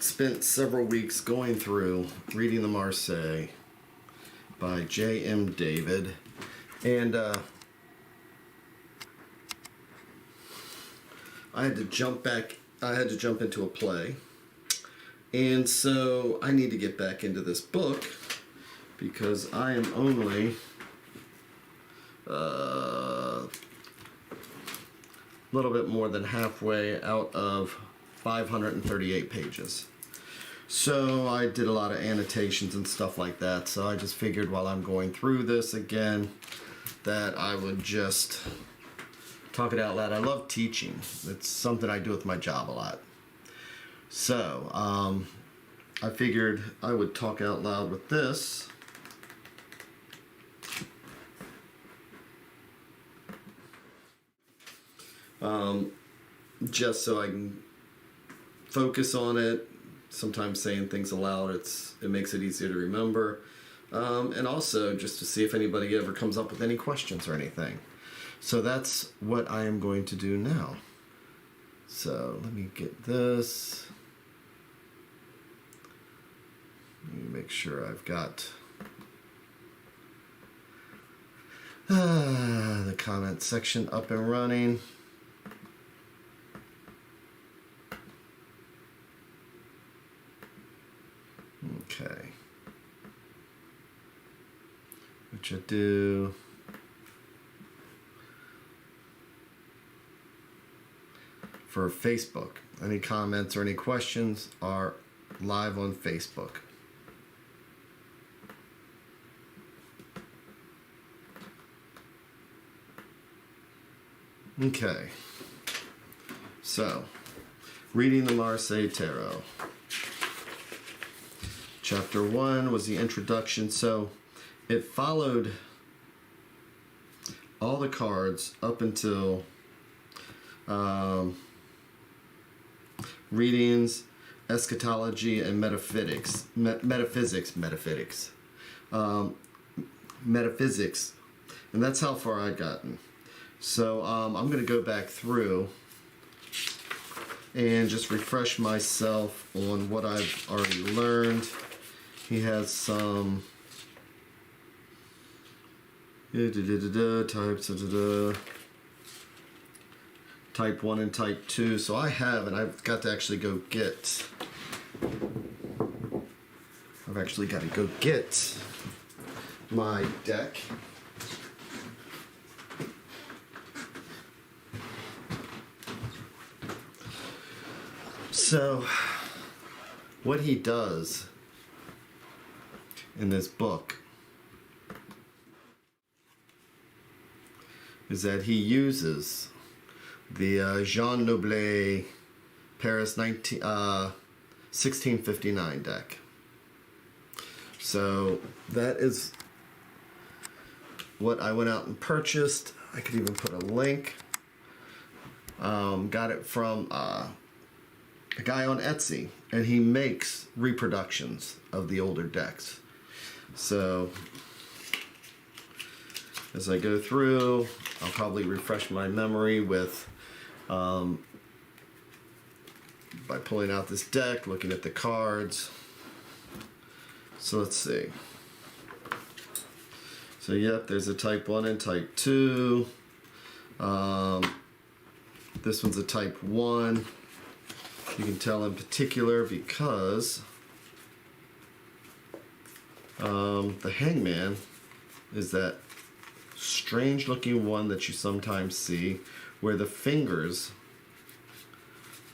Spent several weeks going through reading the Marseille by J.M.David, and I had to jump into a play, and so I need to get back into this book because I am only a little bit more than halfway out of 538 pages. So I did a lot of annotations and stuff like that. So I just figured while I'm going through this again that I would just talk it out loud. I love teaching. It's something I do with my job a lot. So I figured I would talk out loud with this. Just so I can focus on it. Sometimes saying things aloud, it makes it easier to remember. And also just to see if anybody ever comes up with any questions or anything. So that's what I am going to do now. So let me get this. Let me make sure I've got the comment section up and running. Okay. What you do. For Facebook, any comments or any questions are live on Facebook. Okay. So, reading the Marseille Tarot. Chapter 1 was the introduction, so it followed all the cards up until readings, eschatology, and metaphysics. Metaphysics. And that's how far I'd gotten. So I'm going to go back through and just refresh myself on what I've already learned. He has some types of type 1 and type 2. So I have, and I've got to actually go get. I've actually got to go get my deck. So what he does in this book is that he uses the Jean Noble Paris 1659 deck. So that is what I went out and purchased. I could even put a link. Got it from a guy on Etsy, and he makes reproductions of the older decks. So as I go through, I'll probably refresh my memory with by pulling out this deck, looking at the cards. So let's see. So yep, there's a type 1 and type 2. This one's a type 1. You can tell in particular because the hangman is that strange looking one that you sometimes see where the fingers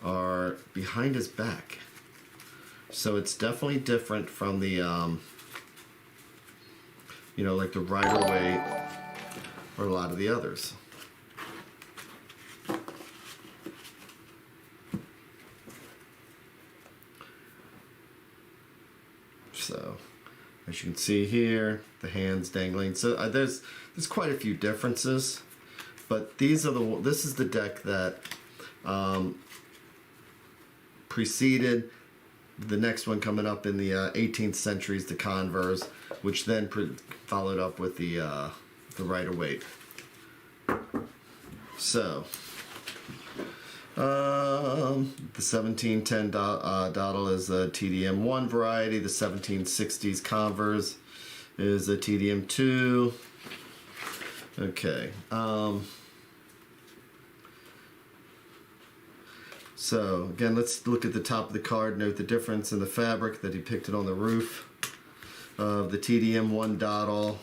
are behind his back. So it's definitely different from the like the Rider-Waite or a lot of the others. So as you can see here, the hands dangling. So there's quite a few differences, but this is the deck that preceded the next one coming up in the 18th century is the Converse, which then followed up with the Rider-Waite. So The 1710 dottle is the TDM1 variety. The 1760s Converse is the TDM2. Okay. So again, let's look at the top of the card. Note the difference in the fabric that depicted on the roof of the TDM1 dottle.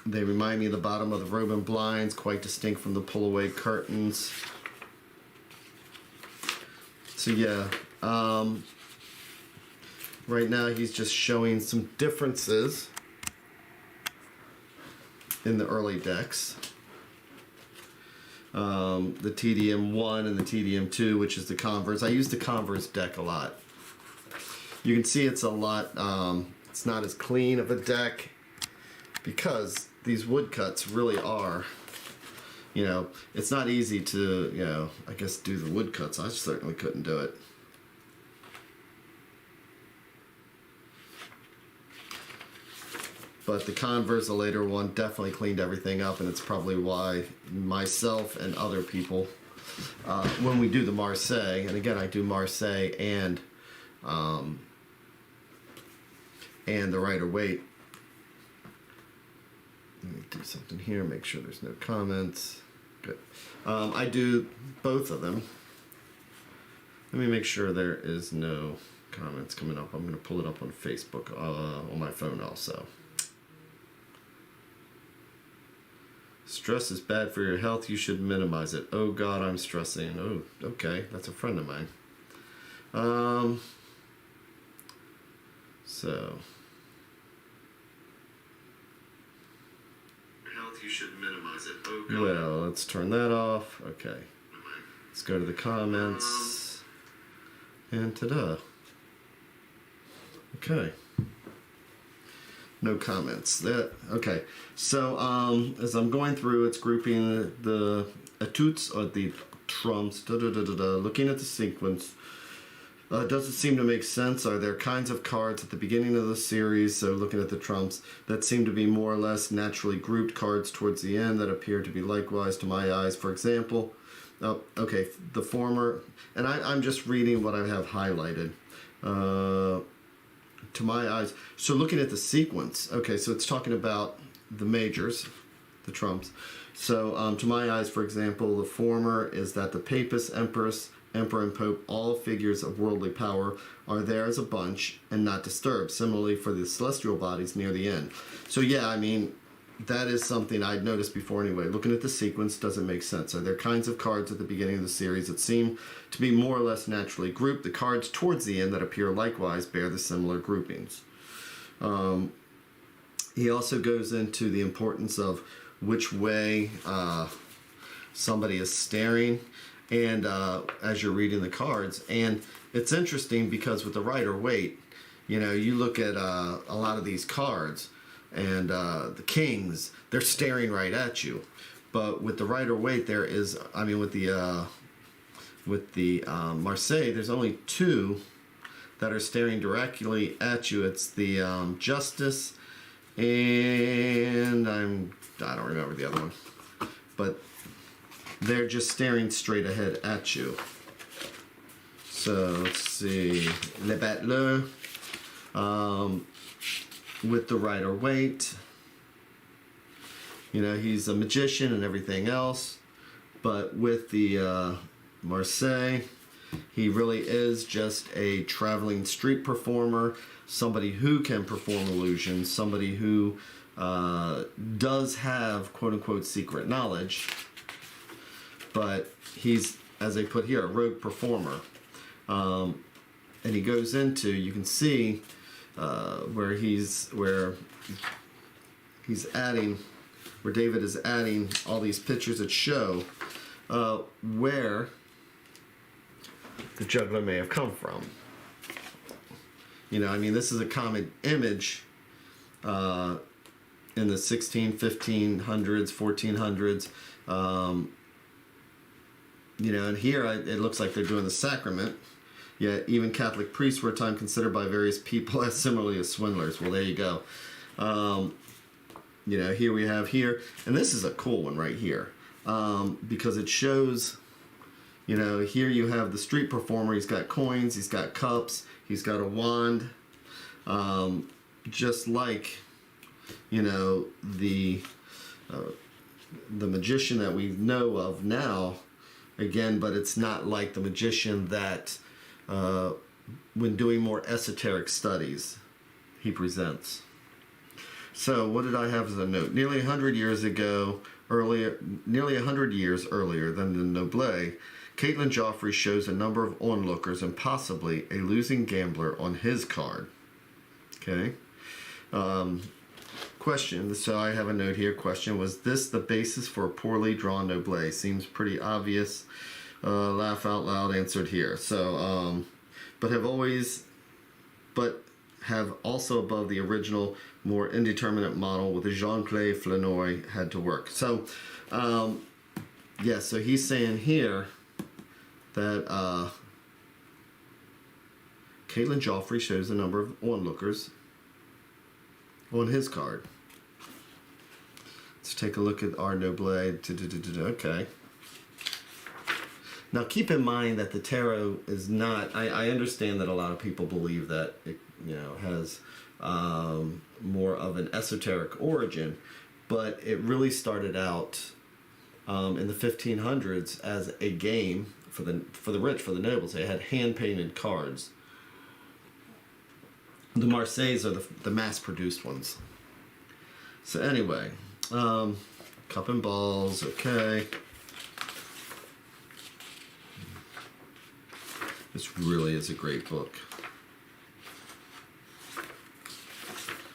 They remind me of the bottom of the Roman blinds, quite distinct from the pull-away curtains. So yeah, right now he's just showing some differences in the early decks. The TDM1 and the TDM2, which is the Converse. I use the Converse deck a lot. You can see it's a lot, it's not as clean of a deck because these woodcuts really are, you know, it's not easy to, you know, I guess do the woodcuts. I certainly couldn't do it. But the Converse, the later one, definitely cleaned everything up, and it's probably why myself and other people, when we do the Marseille, and again I do Marseille and the Rider-Waite. Let me do something here, make sure there's no comments. Good. I do both of them. Let me make sure there is no comments coming up. I'm going to pull it up on Facebook on my phone also. Stress is bad for your health. You should minimize it. Oh God, I'm stressing. Oh, okay. That's a friend of mine. So. Health, you should minimize it. Oh God. Well, let's turn that off. Okay. Let's go to the comments. And ta-da. Okay. No comments. Okay. So as I'm going through, it's grouping the études or the trumps. Looking at the sequence, does it seem to make sense? Are there kinds of cards at the beginning of the series? So looking at the trumps that seem to be more or less naturally grouped cards towards the end that appear to be likewise to my eyes. For example, okay, the former, and I'm just reading what I have highlighted. To my eyes. So looking at the sequence, okay, so it's talking about the majors, the trumps. So to my eyes, for example, the former is that the Papist, Empress, Emperor, and Pope, all figures of worldly power, are there as a bunch and not disturbed. Similarly for the celestial bodies near the end. So yeah, I mean, that is something I'd noticed before anyway. Looking at the sequence doesn't make sense. Are there kinds of cards at the beginning of the series that seem to be more or less naturally grouped? The cards towards the end that appear likewise bear the similar groupings. He also goes into the importance of which way somebody is staring and as you're reading the cards. And it's interesting because with the Rider-Waite, you know, you look at a lot of these cards and the kings, they're staring right at you. But with the Rider-Waite, there is, I mean, with the Marseille, there's only two that are staring directly at you. It's the Justice and I don't remember the other one. But they're just staring straight ahead at you. So let's see, Le Battleur. With the Rider-Waite, you know, he's a magician and everything else, but with the Marseille, he really is just a traveling street performer, somebody who can perform illusions, somebody who does have quote-unquote secret knowledge, but he's, as they put here, a rogue performer. And he goes into, you can see where David is adding all these pictures that show where the juggler may have come from. You know, I mean, this is a common image in the 1500s, 1400s. You know, and here it looks like they're doing the sacrament. Yet even Catholic priests were at time considered by various people as similarly as swindlers. Well, there you go. You know, here we have here, and this is a cool one right here. because it shows, you know, here you have the street performer. He's got coins, he's got cups, he's got a wand, just like, you know, the magician that we know of now, again, but it's not like the magician that when doing more esoteric studies he presents. So what did I have as a note? Nearly 100 years earlier than the Noble, Caitlin Joffrey shows a number of onlookers and possibly a losing gambler on his card. Okay. Question. So I have a note here. Question. Was this the basis for a poorly drawn Noble? Seems pretty obvious. Laugh out loud answered here. So, but have also above the original, more indeterminate model with the Jean-Claude Flanoy had to work. So, yeah, so he's saying here that Caitlin Joffrey shows a number of onlookers on his card. Let's take a look at our Noble. Okay. Now keep in mind that the tarot is not, I understand that a lot of people believe that it, you know, has more of an esoteric origin, but it really started out in the 1500s as a game for the rich, for the nobles. They had hand-painted cards. The Marseilles are the mass-produced ones. So anyway, cup and balls, okay. This really is a great book.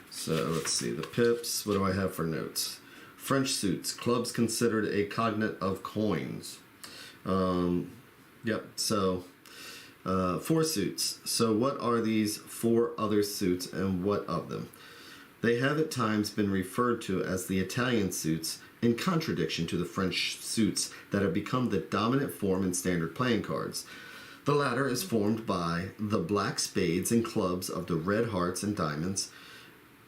So let's see, the pips. What do I have for notes? French suits. Clubs considered a cognate of coins. Yep, so 4 suits. So what are these 4 other suits and what of them? They have at times been referred to as the Italian suits in contradiction to the French suits that have become the dominant form in standard playing cards. The latter is formed by the black spades and clubs of the red hearts and diamonds,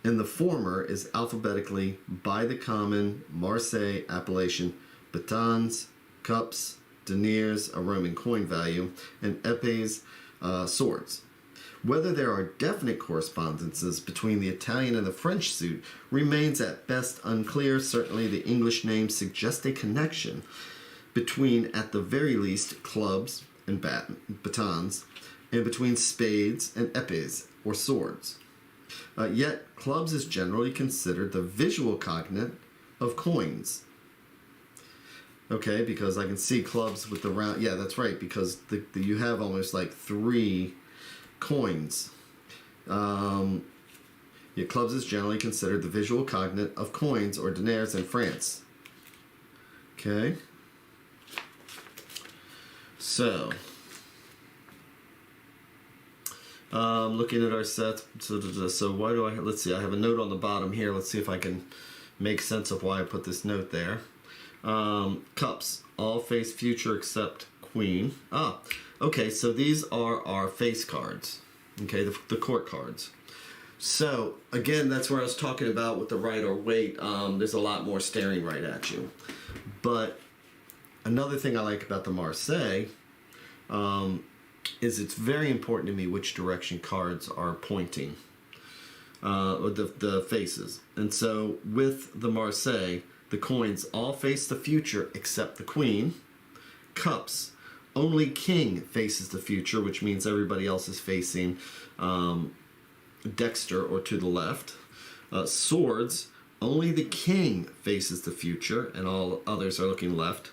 and the former is alphabetically by the common Marseille appellation batons, cups, deniers, a Roman coin value, and épées, swords. Whether there are definite correspondences between the Italian and the French suit remains at best unclear. Certainly the English names suggest a connection between, at the very least, clubs and batons, and between spades and épées, or swords. Yet, clubs is generally considered the visual cognate of coins. Okay, because I can see clubs with the round... Yeah, that's right, because you have almost like 3 coins. Yet, clubs is generally considered the visual cognate of coins, or deniers in France. Okay. So, looking at our sets, so why do let's see, I have a note on the bottom here. Let's see if I can make sense of why I put this note there. Cups, all face future except queen. Okay, so these are our face cards. Okay, the court cards. So, again, that's where I was talking about with the right or wait. There's a lot more staring right at you. But another thing I like about the Marseille is it's very important to me which direction cards are pointing, or the faces. And so with the Marseille, the coins all face the future except the queen. Cups, only king faces the future, which means everybody else is facing dexter or to the left. Swords, only the king faces the future and all others are looking left.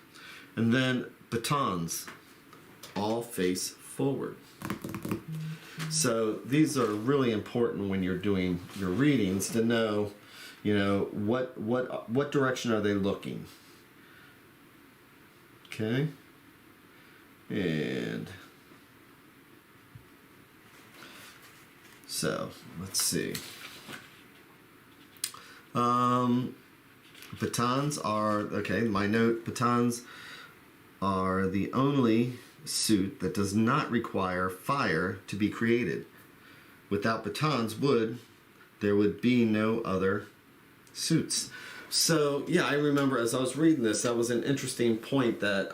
And then batons, all face forward. So these are really important when you're doing your readings to know, you know, what direction are they looking. Okay. And so let's see. Batons are, okay, my note, batons are the only suit that does not require fire to be created. Without batons there would be no other suits. So yeah, I remember as I was reading this, that was an interesting point that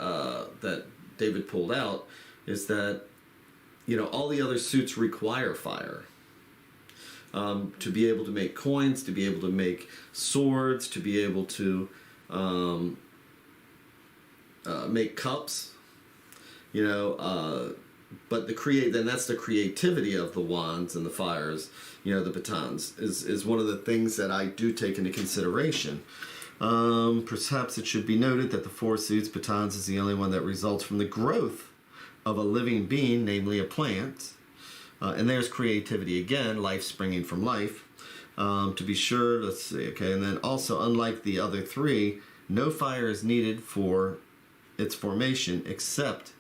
that David pulled out, is that all the other suits require fire. To be able to make coins, to be able to make swords, to be able to make cups, but then that's the creativity of the wands and the fires, the batons, is one of the things that I do take into consideration. Perhaps it should be noted that the four suits batons is the only one that results from the growth of a living being, namely a plant. And there's creativity again, life springing from life. To be sure, let's see, okay, and then also, unlike the other three, no fire is needed for its formation except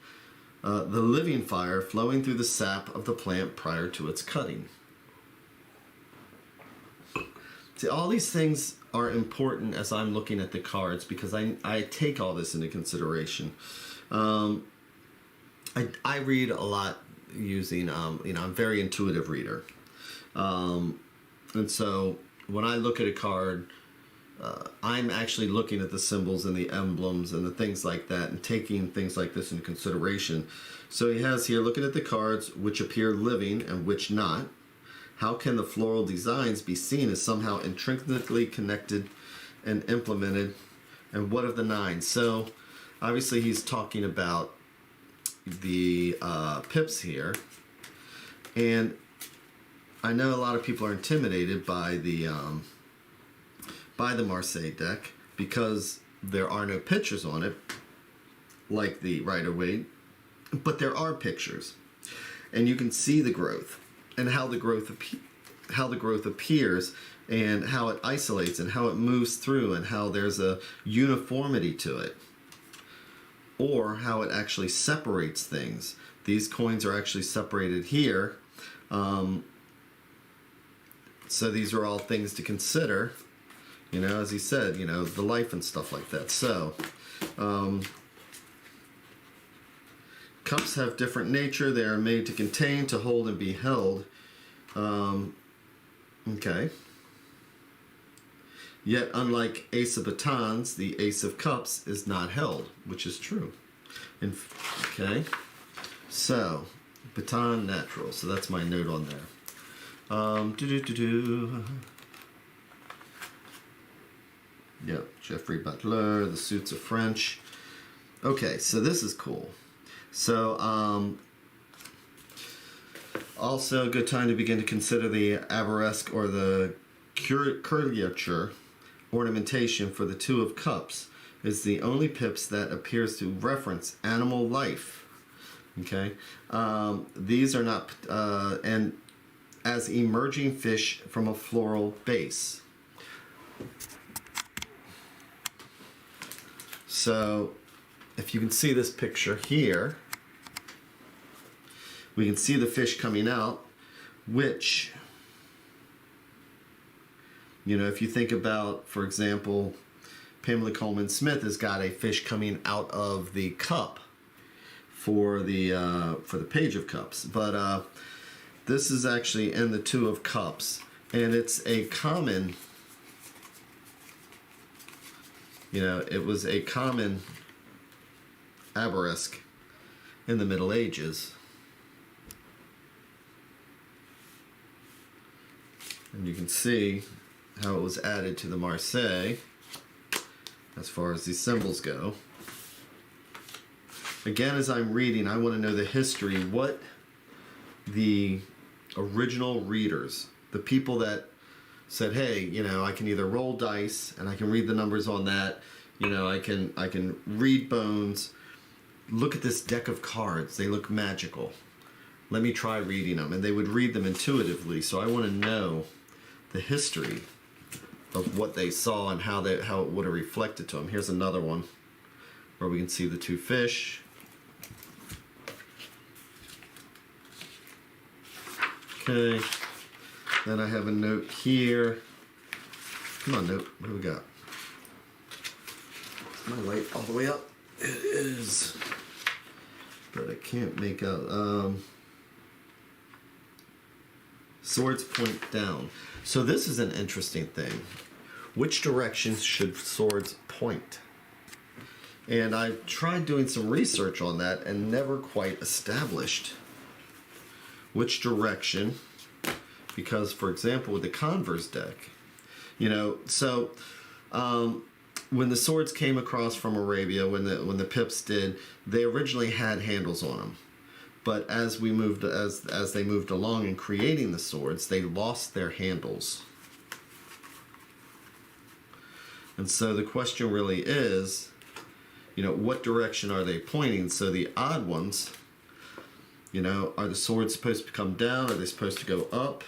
the living fire flowing through the sap of the plant prior to its cutting. See, all these things are important as I'm looking at the cards, because I take all this into consideration. I read a lot using, I'm a very intuitive reader. And so when I look at a card, I'm actually looking at the symbols and the emblems and the things like that, and taking things like this into consideration. So he has here, looking at the cards, which appear living and which not. How can the floral designs be seen as somehow intrinsically connected and implemented? And what of the nine? So obviously he's talking about the pips here. And I know a lot of people are intimidated by the Marseille deck, because there are no pictures on it, like the Rider-Waite, but there are pictures, and you can see the growth and how the growth appears, and how it isolates, and how it moves through, and how there's a uniformity to it, or how it actually separates things. These coins are actually separated here. So these are all things to consider, as he said, the life and stuff like that. So, cups have different nature. They are made to contain, to hold, and be held. Okay. Yet, unlike Ace of Batons, the Ace of Cups is not held, which is true. Okay. So, baton natural. So that's my note on there. Yep, Geoffrey Butler, the suits of French. Okay, so this is cool. So, also a good time to begin to consider the arabesque or the curliature ornamentation for the Two of Cups. Is the only pips that appears to reference animal life. Okay, these are not, and as emerging fish from a floral base. So, if you can see this picture here, we can see the fish coming out, which, if you think about, for example, Pamela Coleman Smith has got a fish coming out of the cup for the Page of Cups, but this is actually in the Two of Cups, and it's a common, it was a common arabesque in the Middle Ages. And you can see how it was added to the Marseille as far as these symbols go. Again, as I'm reading, I want to know the history, what the original readers, the people that said, hey, I can either roll dice and I can read the numbers on that, I can read bones. Look at this deck of cards. They look magical. Let me try reading them. And they would read them intuitively. So I want to know the history of what they saw and how it would have reflected to them. Here's another one where we can see the two fish. Okay. Then I have a note here. Come on, note. What do we got? Is my light all the way up? It is. But I can't make out. Swords point down. So this is an interesting thing. which direction should swords point? And I tried doing some research on that and never quite established which direction, because, for example, with the Converse deck, when the swords came across from Arabia, when the pips did, they originally had handles on them. But as they moved along in creating the swords, they lost their handles. And so the question really is, what direction are they pointing? So the odd ones, are the swords supposed to come down? Are they supposed to go up?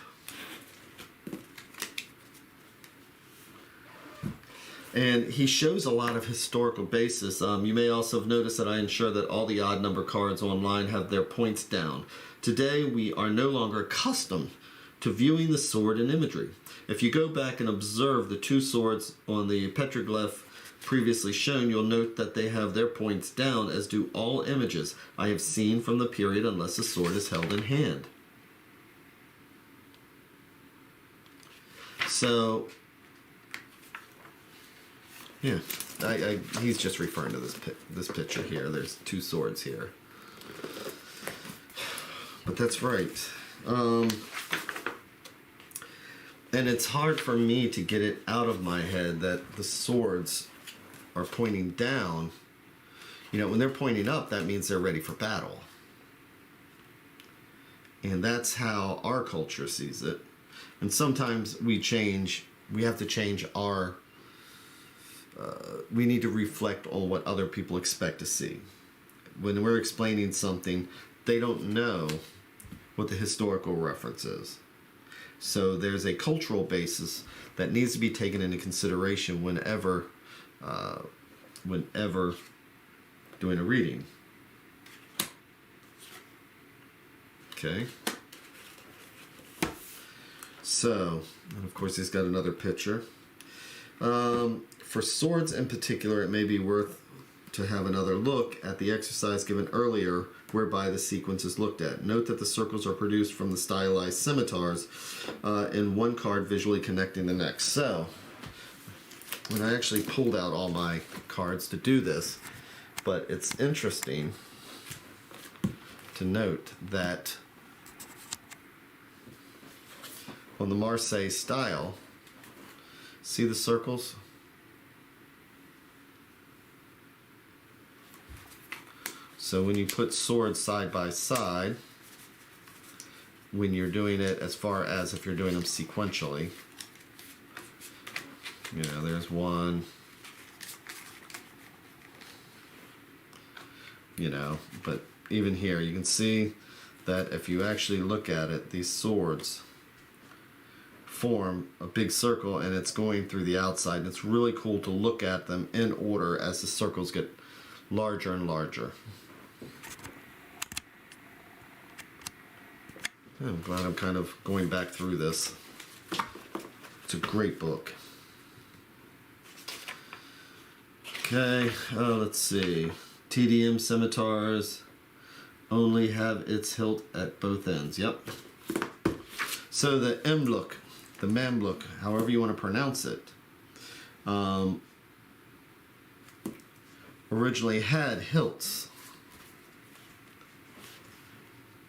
And he shows a lot of historical basis. You may also have noticed that I ensure that all the odd number cards online have their points down. Today, we are no longer accustomed to viewing the sword in imagery. If you go back and observe the two swords on the petroglyph previously shown, you'll note that they have their points down, as do all images I have seen from the period, unless the sword is held in hand. So, yeah, he's just referring to this picture here. There's two swords here. But that's right. And it's hard for me to get it out of my head that the swords are pointing down. When they're pointing up, that means they're ready for battle. And that's how our culture sees it. And sometimes we have to change our... we need to reflect on what other people expect to see. When we're explaining something, they don't know what the historical reference is. So there's a cultural basis that needs to be taken into consideration whenever doing a reading. Okay. So, and of course he's got another picture. For swords in particular, it may be worth to have another look at the exercise given earlier, whereby the sequence is looked at. Note that the circles are produced from the stylized scimitars in one card visually connecting the next. So, when I actually pulled out all my cards to do this, but it's interesting to note that on the Marseille style, see the circles? So when you put swords side by side, when you're doing it as far as if you're doing them sequentially, there's one, but even here you can see that if you actually look at it, these swords form a big circle and it's going through the outside, and it's really cool to look at them in order as the circles get larger and larger. I'm glad I'm kind of going back through this. It's a great book. Okay, let's see. TDM scimitars only have its hilt at both ends. Yep. So the Mamluk, however you want to pronounce it, originally had hilts.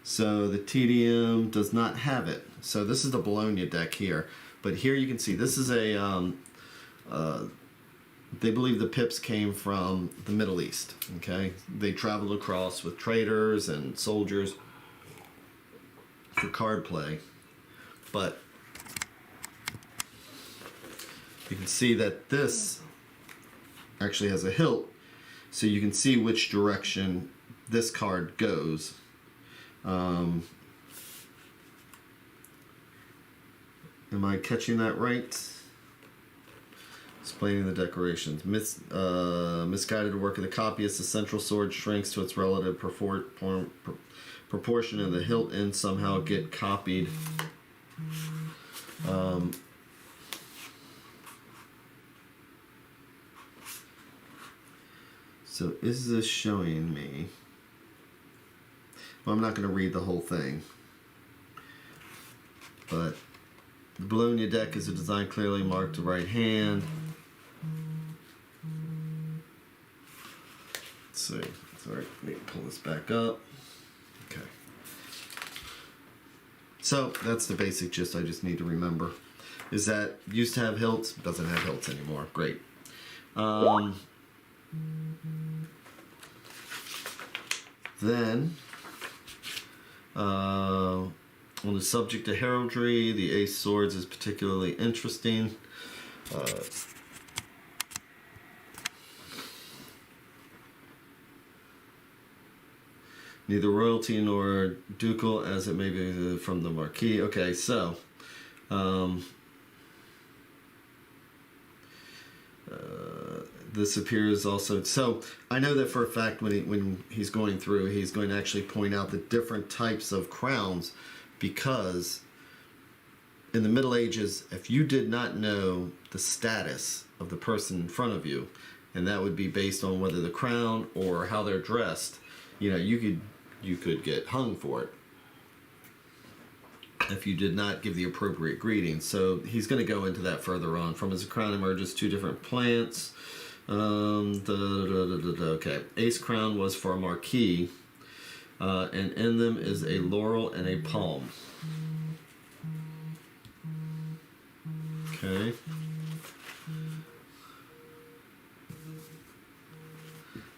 So the TDM does not have it. So this is the Bologna deck here. But here you can see this is a... they believe the pips came from the Middle East. Okay, they traveled across with traders and soldiers for card play. But you can see that this actually has a hilt, so you can see which direction this card goes. Am I catching that right? Explaining the decorations. Misguided work of the copyist. The central sword shrinks to its relative proportion, and the hilt ends somehow get copied. So is this showing me... Well, I'm not going to read the whole thing, but The Bologna deck is a design clearly marked the right hand. Let's see. Sorry, let me pull this back up. Okay. So that's the basic gist I just need to remember. Is that used to have hilts, doesn't have hilts anymore. Great. Then, on the subject of heraldry, the Ace Swords is particularly interesting. Neither royalty nor ducal, as it may be from the Marquis. Okay, so this appears also. So I know that for a fact when he's going through, he's going to actually point out the different types of crowns, because in the Middle Ages, if you did not know the status of the person in front of you, and that would be based on whether the crown or how they're dressed, you know, you could get hung for it if you did not give the appropriate greeting. So he's going to go into that further on. From his crown emerges two different plants. Okay, Ace crown was for a marquis, and in them is a laurel and a palm. Okay.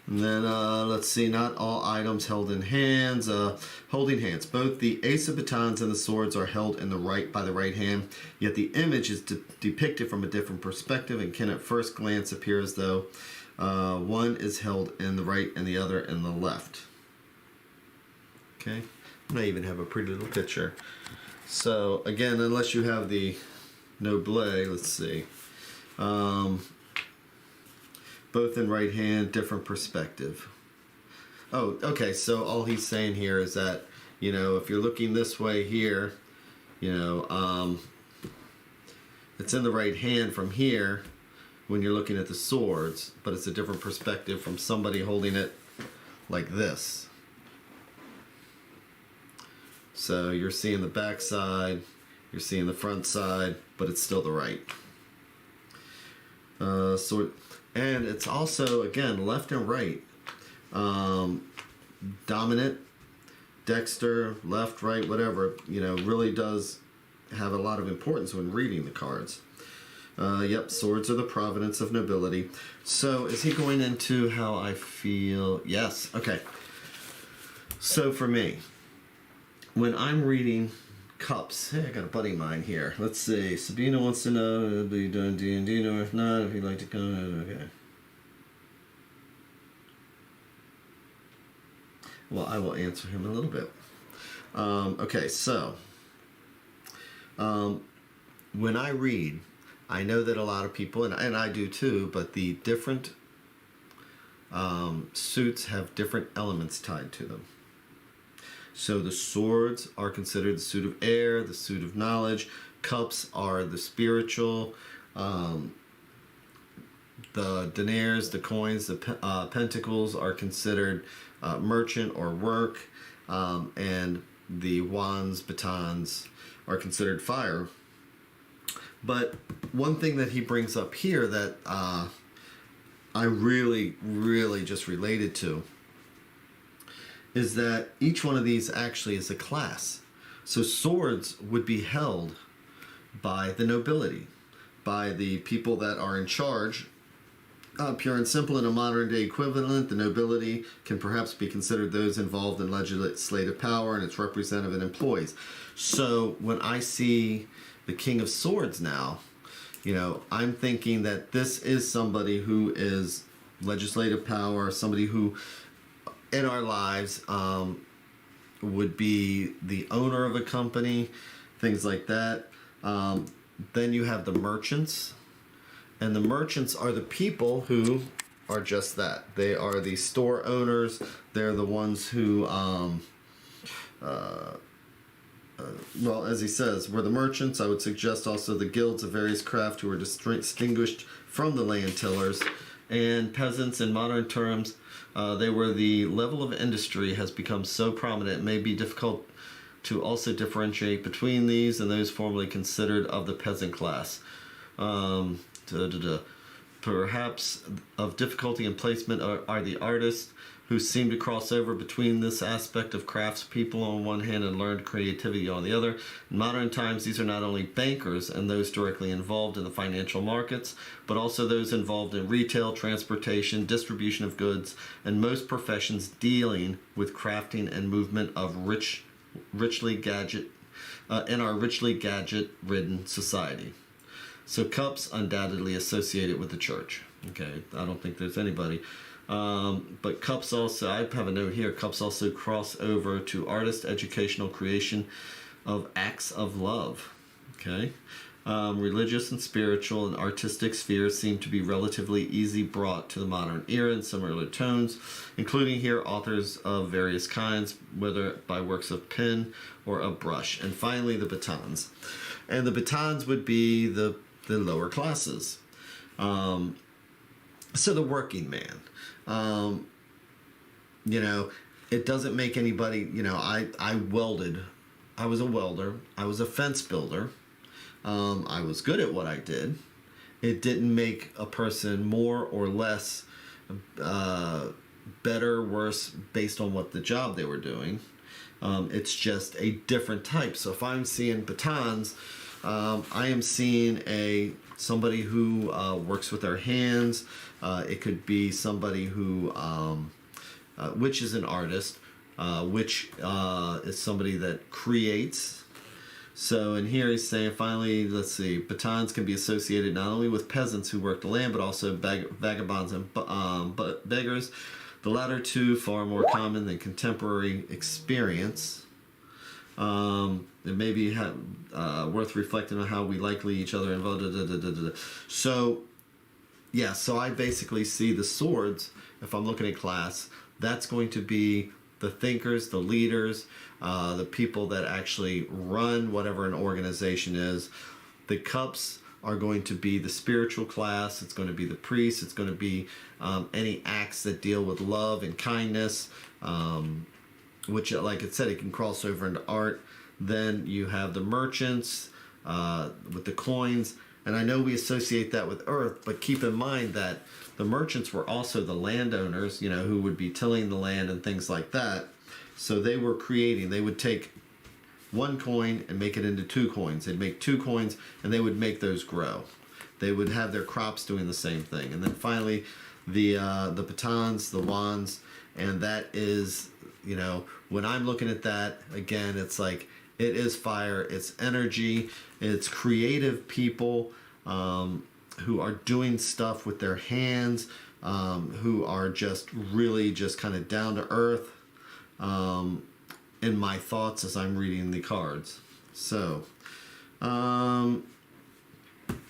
And then, let's see, not all items held in hands. Holding hands. Both the Ace of Batons and the swords are held in the right by the right hand, yet the image is depicted from a different perspective and can at first glance appear as though one is held in the right and the other in the left. Okay? And I even have a pretty little picture. So, again, unless you have the Noble, let's see. Both in right hand, different perspective. Oh, okay, so all he's saying here is that, you know, if you're looking this way here, you know, it's in the right hand from here when you're looking at the swords, but it's a different perspective from somebody holding it like this. So you're seeing the back side, you're seeing the front side, but it's still the right. And it's also, again, left and right. Dominant, dexter, left, right, whatever, you know, really does have a lot of importance when reading the cards. Yep, swords are the provenance of nobility. So is he going into how I feel? Yes, okay. So for me, when I'm reading cups, hey, I got a buddy of mine here. Let's see. Sabina wants to know if you're doing D&D, or if not, if you'd like to come. Okay. Well, I will answer him in a little bit. Okay, so when I read, I know that a lot of people, and I do too, but the different suits have different elements tied to them. So the swords are considered the suit of air, the suit of knowledge. Cups are the spiritual. The deniers, the coins, the pentacles are considered merchant or work. And the wands, batons are considered fire. But one thing that he brings up here that I really, really just related to is that each one of these actually is a class. So swords would be held by the nobility, by the people that are in charge. Pure and simple, in a modern day equivalent, the nobility can perhaps be considered those involved in legislative power and its representative and employees. So when I see the King of Swords now, you know, I'm thinking that this is somebody who is legislative power, somebody who in our lives would be the owner of a company, things like that. Then you have the merchants, and the merchants are the people who are just that. They are the store owners. They're the ones who, well, as he says, we're the merchants. I would suggest also the guilds of various craft who are distinguished from the land tillers. And peasants, in modern terms, they were the level of industry has become so prominent it may be difficult to also differentiate between these and those formerly considered of the peasant class. Perhaps of difficulty in placement are the artists who seem to cross over between this aspect of craftspeople on one hand and learned creativity on the other. In modern times, these are not only bankers and those directly involved in the financial markets, but also those involved in retail, transportation, distribution of goods, and most professions dealing with crafting and movement of richly gadget in our richly gadget-ridden society. So cups undoubtedly associated with the church. Okay, I don't think there's anybody. But cups also, I have a note here, cups also cross over to artist educational creation of acts of love. Okay. Religious and spiritual and artistic spheres seem to be relatively easy brought to the modern era in similar tones, including here authors of various kinds, whether by works of pen or of brush. And finally, the batons. And the batons would be the lower classes. So the working man. It doesn't make anybody, I welded. I was a welder. I was a fence builder. I was good at what I did. It didn't make a person more or less better, worse, based on what the job they were doing. It's just a different type. So if I'm seeing batons, I am seeing somebody who works with their hands. It could be somebody who, which is an artist, which is somebody that creates. So in here he's saying, finally, let's see, batons can be associated not only with peasants who work the land, but also vagabonds and beggars. The latter two far more common than contemporary experience. It may be worth reflecting on how we likely each other involved. So, yeah, so I basically see the swords, if I'm looking at class, that's going to be the thinkers, the leaders, the people that actually run whatever an organization is. The cups are going to be the spiritual class. It's going to be the priests. It's going to be any acts that deal with love and kindness, which, like I said, it can cross over into art. Then you have the merchants with the coins. And I know we associate that with earth, but keep in mind that the merchants were also the landowners, who would be tilling the land and things like that. So they were creating, they would take one coin and make it into 2 coins. They'd make 2 coins and they would make those grow. They would have their crops doing the same thing. And then finally, the batons, the wands, and that is, when I'm looking at that, again, it's like, it is fire, it's energy, it's creative people who are doing stuff with their hands, who are just really just kind of down to earth in my thoughts as I'm reading the cards. So,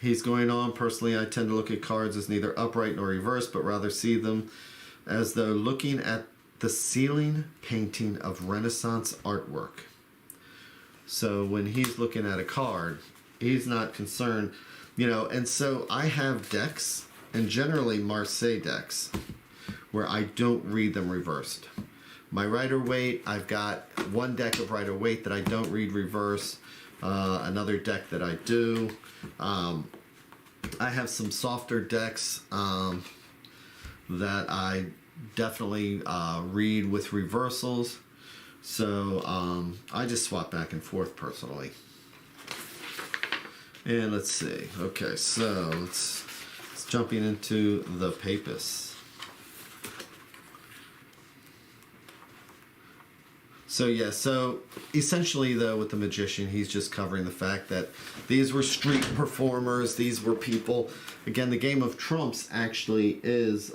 he's going on, personally, I tend to look at cards as neither upright nor reversed, but rather see them as though looking at the ceiling painting of Renaissance artwork. So when he's looking at a card, he's not concerned, and so I have decks, and generally Marseille decks, where I don't read them reversed. My Rider-Waite, I've got one deck of Rider-Waite that I don't read reverse, another deck that I do. I have some softer decks that I definitely read with reversals. So I just swap back and forth personally. And let's see. Okay, so let's jumping into the Papists. So yeah, so essentially though with the Magician, he's just covering the fact that these were street performers. These were people. Again, the game of trumps actually is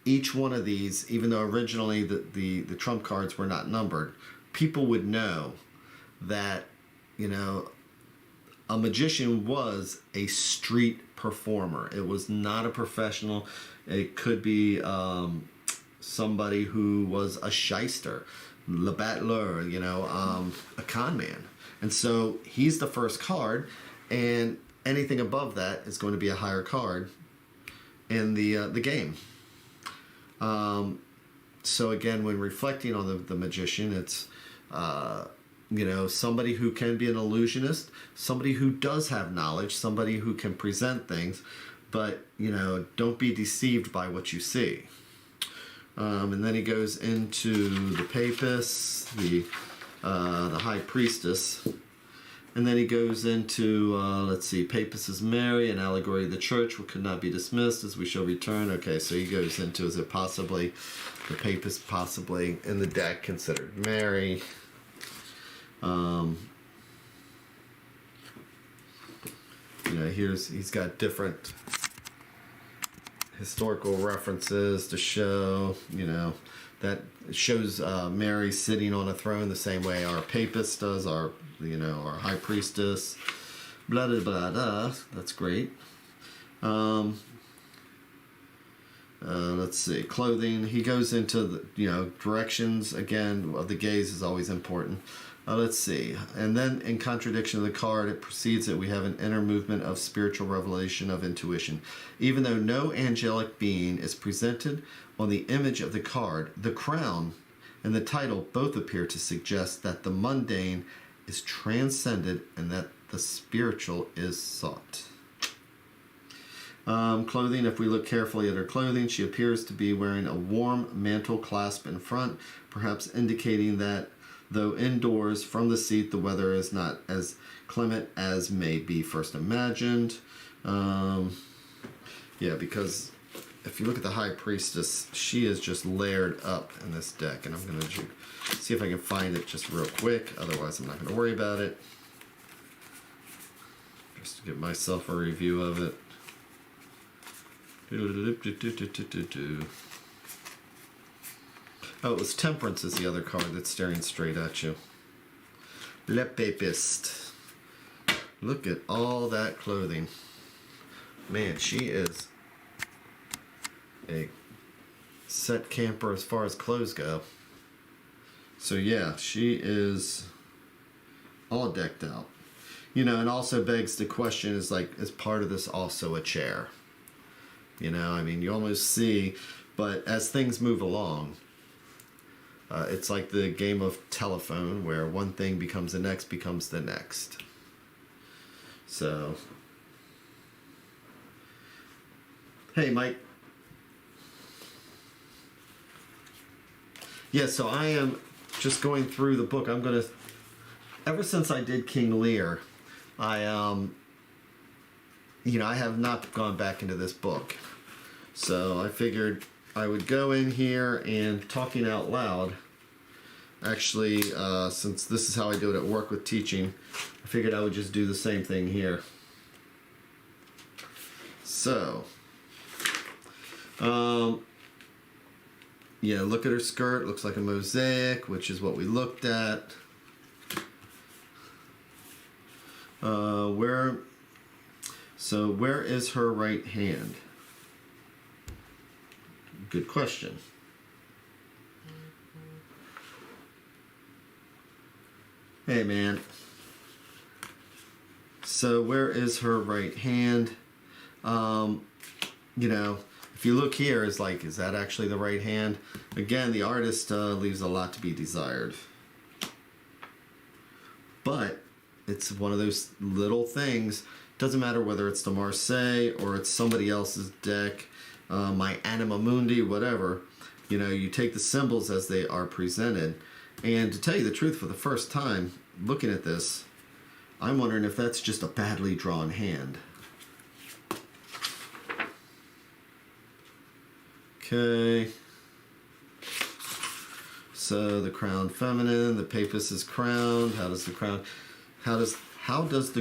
each one of these, even though originally the trump cards were not numbered, people would know that, a magician was a street performer. It was not a professional. It could be somebody who was a shyster, le battleur, a con man. And so he's the first card, and anything above that is going to be a higher card in the game. So again, when reflecting on the magician, it's somebody who can be an illusionist, somebody who does have knowledge, somebody who can present things, but don't be deceived by what you see. And then he goes into the papist, the high priestess, and then he goes into papist is Mary, an allegory of the church, which could not be dismissed as we shall return. Okay, so he goes into, is it possibly the papist possibly in the deck considered Mary? He's got different historical references to show, that shows Mary sitting on a throne the same way our papist does, our high priestess, blah, blah, blah, blah. That's great. Let's see, clothing. He goes into the, directions, again, of the gaze is always important. Let's see. And then in contradiction of the card, it proceeds that we have an inner movement of spiritual revelation of intuition. Even though no angelic being is presented on the image of the card, the crown and the title both appear to suggest that the mundane is transcended and that the spiritual is sought. Clothing, if we look carefully at her clothing, she appears to be wearing a warm mantle clasp in front, perhaps indicating that though indoors from the seat the weather is not as clement as may be first imagined. Because if you look at the high priestess, she is just layered up in this deck, and I'm going to see if I can find it just real quick, otherwise I'm not going to worry about it. Just to give myself a review of it. Oh, it was Temperance is the other card that's staring straight at you. Le Papist. Look at all that clothing. Man, she is a set camper as far as clothes go. So yeah, she is all decked out. And also begs the question is part of this also a chair? You almost see, but as things move along, it's like the game of telephone where one thing becomes the next becomes the next. So, hey, Mike. Yeah, so I am just going through the book. Ever since I did King Lear, I have not gone back into this book. So I figured I would go in here and talking out loud. Actually, since this is how I do it at work with teaching, I figured I would just do the same thing here. So, look at her skirt. Looks like a mosaic, which is what we looked at. Where is her right hand? Good question. Hey, man. So where is her right hand? If you look here, is that actually the right hand? Again, the artist leaves a lot to be desired. But it's one of those little things. Doesn't matter whether it's the Marseille or it's somebody else's deck, my Anima Mundi, whatever. You take the symbols as they are presented. And to tell you the truth, for the first time looking at this, I'm wondering if that's just a badly drawn hand. Okay. So the crown feminine, the papist is crowned. How does the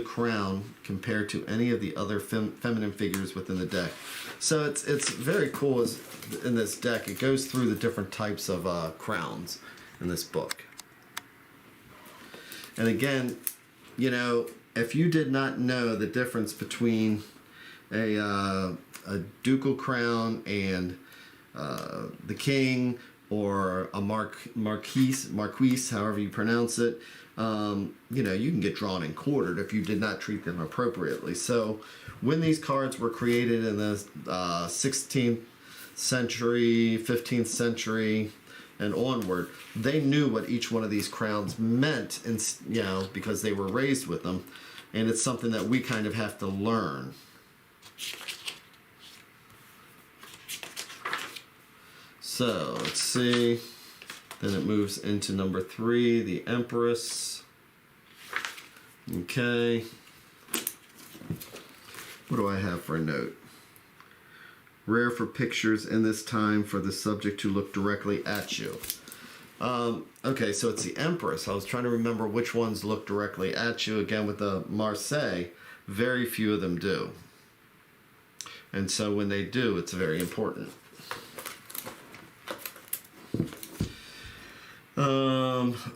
crown compare to any of the other feminine figures within the deck? So it's very cool in this deck. It goes through the different types of crowns in this book. And again, if you did not know the difference between a ducal crown and the king, or a marquise, however you pronounce it, you can get drawn and quartered if you did not treat them appropriately. So when these cards were created in the 16th century, 15th century, and onward, they knew what each one of these crowns meant, and because they were raised with them, and it's something that we kind of have to learn. So let's see. Then it moves into number 3, the Empress. Okay. What do I have for a note? Rare for pictures in this time for the subject to look directly at you. Okay, so it's the Empress. I was trying to remember which ones look directly at you. Again, with the Marseille, very few of them do. And so when they do, it's very important.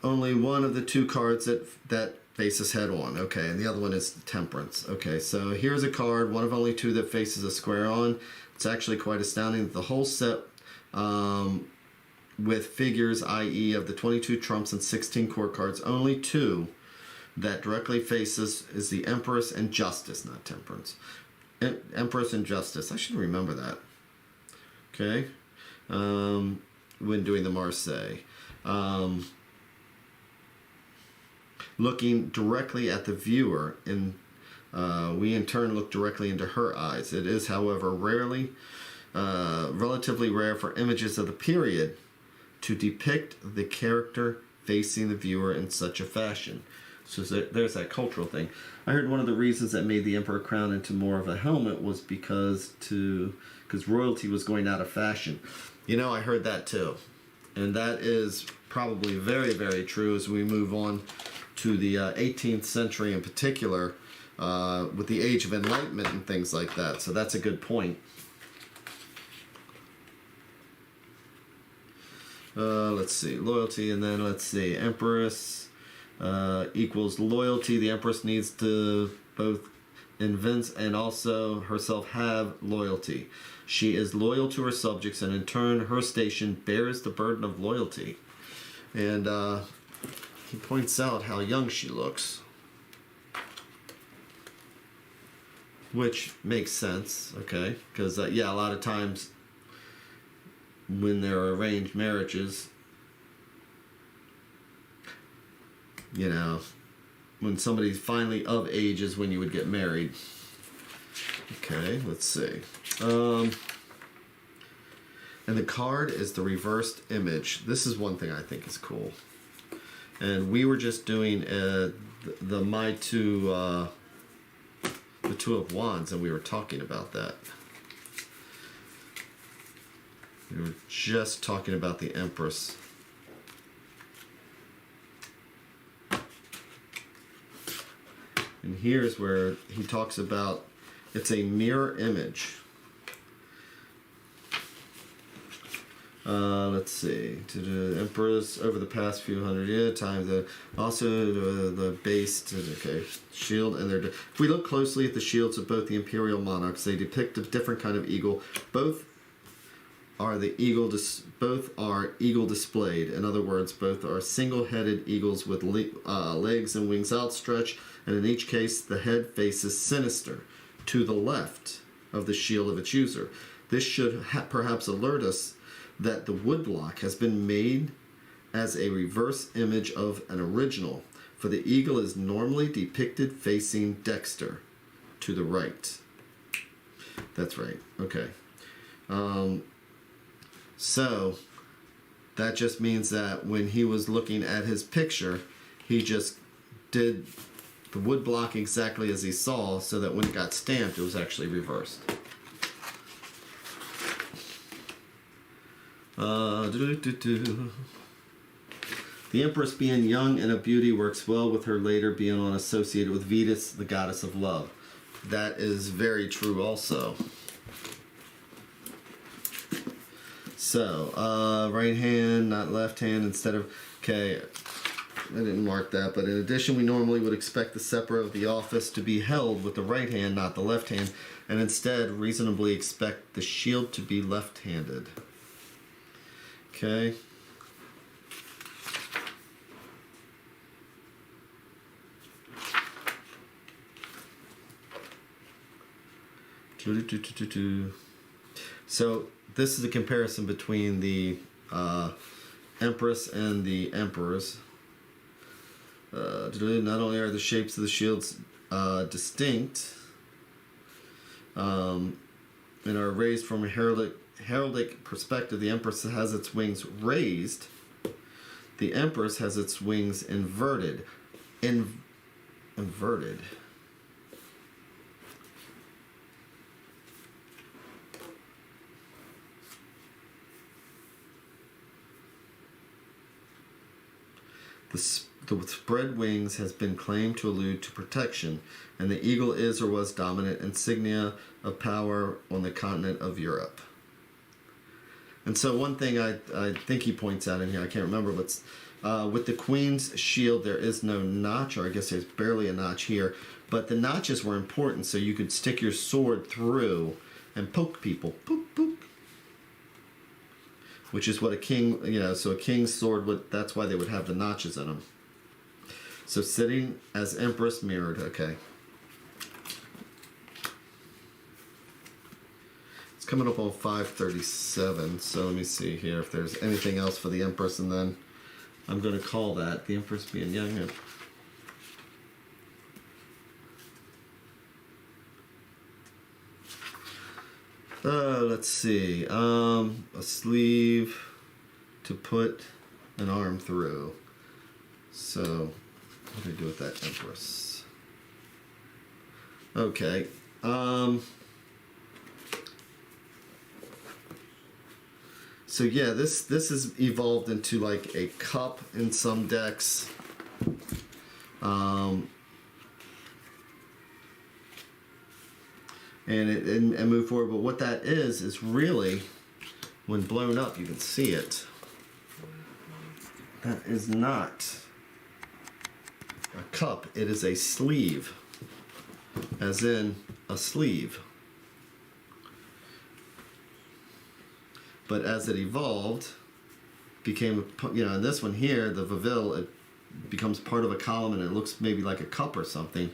Only one of the 2 cards that faces head on. Okay, and the other one is Temperance. Okay, so here's a card, one of only 2 that faces a square on. It's actually quite astounding that the whole set with figures, i.e. of the 22 trumps and 16 court cards, only 2 that directly faces is the Empress and Justice, not Temperance. Empress and Justice. I should remember that. Okay. When doing the Marseille. Looking directly at the viewer, and we in turn look directly into her eyes. It is, however, relatively rare for images of the period to depict the character facing the viewer in such a fashion. So there's that cultural thing. I heard one of the reasons that made the Emperor crown into more of a helmet was because royalty was going out of fashion. I heard that too. And that is probably very, very true as we move on to the 18th century in particular, with the Age of Enlightenment and things like that. So that's a good point. Let's see, loyalty, and then let's see, Empress equals loyalty. The Empress needs to both evince and also herself have loyalty. She is loyal to her subjects, and in turn, her station bears the burden of loyalty. And he points out how young she looks, which makes sense, okay? Because, a lot of times when there are arranged marriages, when somebody's finally of age is when you would get married. Okay, let's see. And the card is the reversed image. This is one thing I think is cool. And we were just doing the Two of Wands, and we were talking about that. We were just talking about the Empress. And here's where he talks about it's a mirror image. Let's see. To the Empress over the past few hundred times, also the base to the shield, and if we look closely at the shields of both the imperial monarchs, they depict a different kind of eagle. Both are eagle displayed. In other words, both are single-headed eagles with legs and wings outstretched, and in each case, the head faces sinister to the left of the shield of its user. This should perhaps alert us that the woodblock has been made as a reverse image of an original, for the eagle is normally depicted facing Dexter, to the right. That's right. Okay. So that just means that when he was looking at his picture, he just did the woodblock exactly as he saw, so that when it got stamped, it was actually reversed. The Empress, being young and a beauty, works well with her later being associated with Venus, the goddess of love. That is very true also. So, right hand, not left hand, instead of... Okay, I didn't mark that, but in addition, we normally would expect the scepter of the office to be held with the right hand, not the left hand, and instead reasonably expect the shield to be left-handed. Okay. So this is a comparison between the Empress and the Emperors. Not only are the shapes of the shields distinct and are raised from a heraldic perspective, the Empress has its wings raised. The Empress has its wings inverted. Inverted. The spread wings has been claimed to allude to protection, and the eagle is or was dominant insignia of power on the continent of Europe. And so one thing I think he points out in here, I can't remember, but with the Queen's shield there is no notch, or I guess there's barely a notch here, but the notches were important so you could stick your sword through and poke people. Poke, poke. Which is what a king, so a king's sword that's why they would have the notches in them. So sitting as Empress mirrored, okay. It's coming up on 5:37, so let me see here if there's anything else for the Empress, and then I'm going to call that the Empress being young. Let's see. A sleeve to put an arm through. So, what do I do with that Empress? Okay. So yeah, this has evolved into like a cup in some decks. And move forward. But what that is really, when blown up, you can see it. That is not a cup. It is a sleeve, as in a sleeve. But as it evolved, became, and this one here, the Vaville, it becomes part of a column and it looks maybe like a cup or something.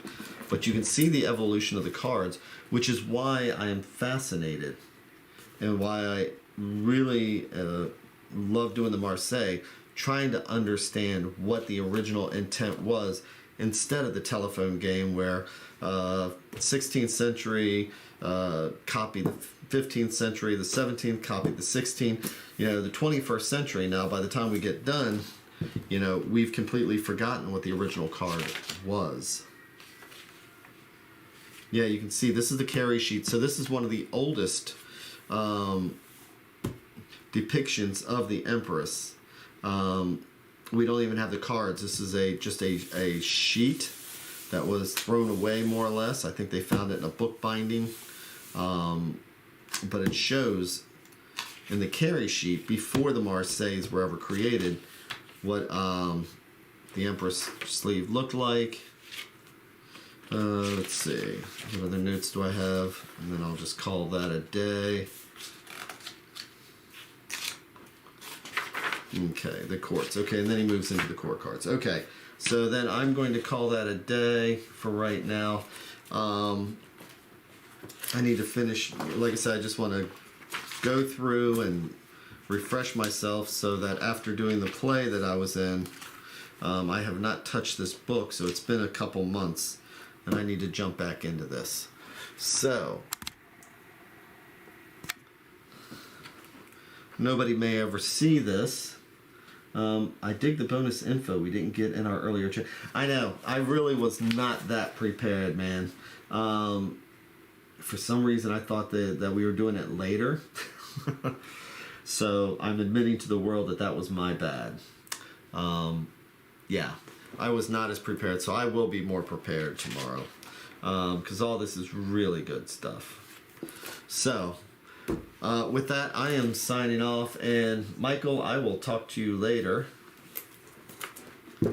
But you can see the evolution of the cards, which is why I am fascinated and why I really love doing the Marseille, trying to understand what the original intent was instead of the telephone game where 16th century copied the 15th century, the 17th copied the 16th, the 21st century. Now, by the time we get done, we've completely forgotten what the original card was. Yeah, you can see this is the carry sheet. So this is one of the oldest depictions of the Empress. We don't even have the cards. This is just a sheet that was thrown away more or less. I think they found it in a book binding. But it shows in the carry sheet before the Marseilles were ever created what the Empress sleeve looked like. Let's see, what other notes do I have? And then I'll just call that a day. Okay, the courts. Okay, and then he moves into the court cards. Okay, so then I'm going to call that a day for right now. I need to finish, like I said, I just want to go through and refresh myself so that after doing the play that I was in, I have not touched this book, so it's been a couple months. And I need to jump back into this. So, nobody may ever see this. I dig the bonus info we didn't get in our earlier chat. I know, I really was not that prepared, man. For some reason, I thought that we were doing it later. So, I'm admitting to the world that was my bad. Yeah. I was not as prepared, so I will be more prepared tomorrow because all this is really good stuff. So, with that, I am signing off, and Michael, I will talk to you later.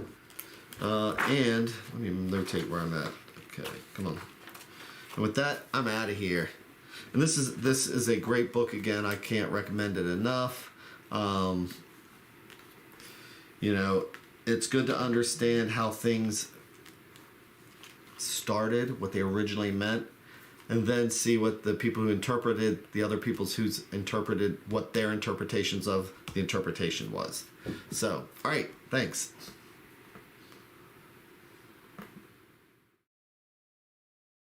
And let me notate where I'm at. Okay, come on. And with that, I'm out of here. And this is a great book. Again, I can't recommend it enough. It's good to understand how things started, what they originally meant, and then see what the people who interpreted, the other people's who's interpreted, what their interpretations of the interpretation was. So, all right, thanks.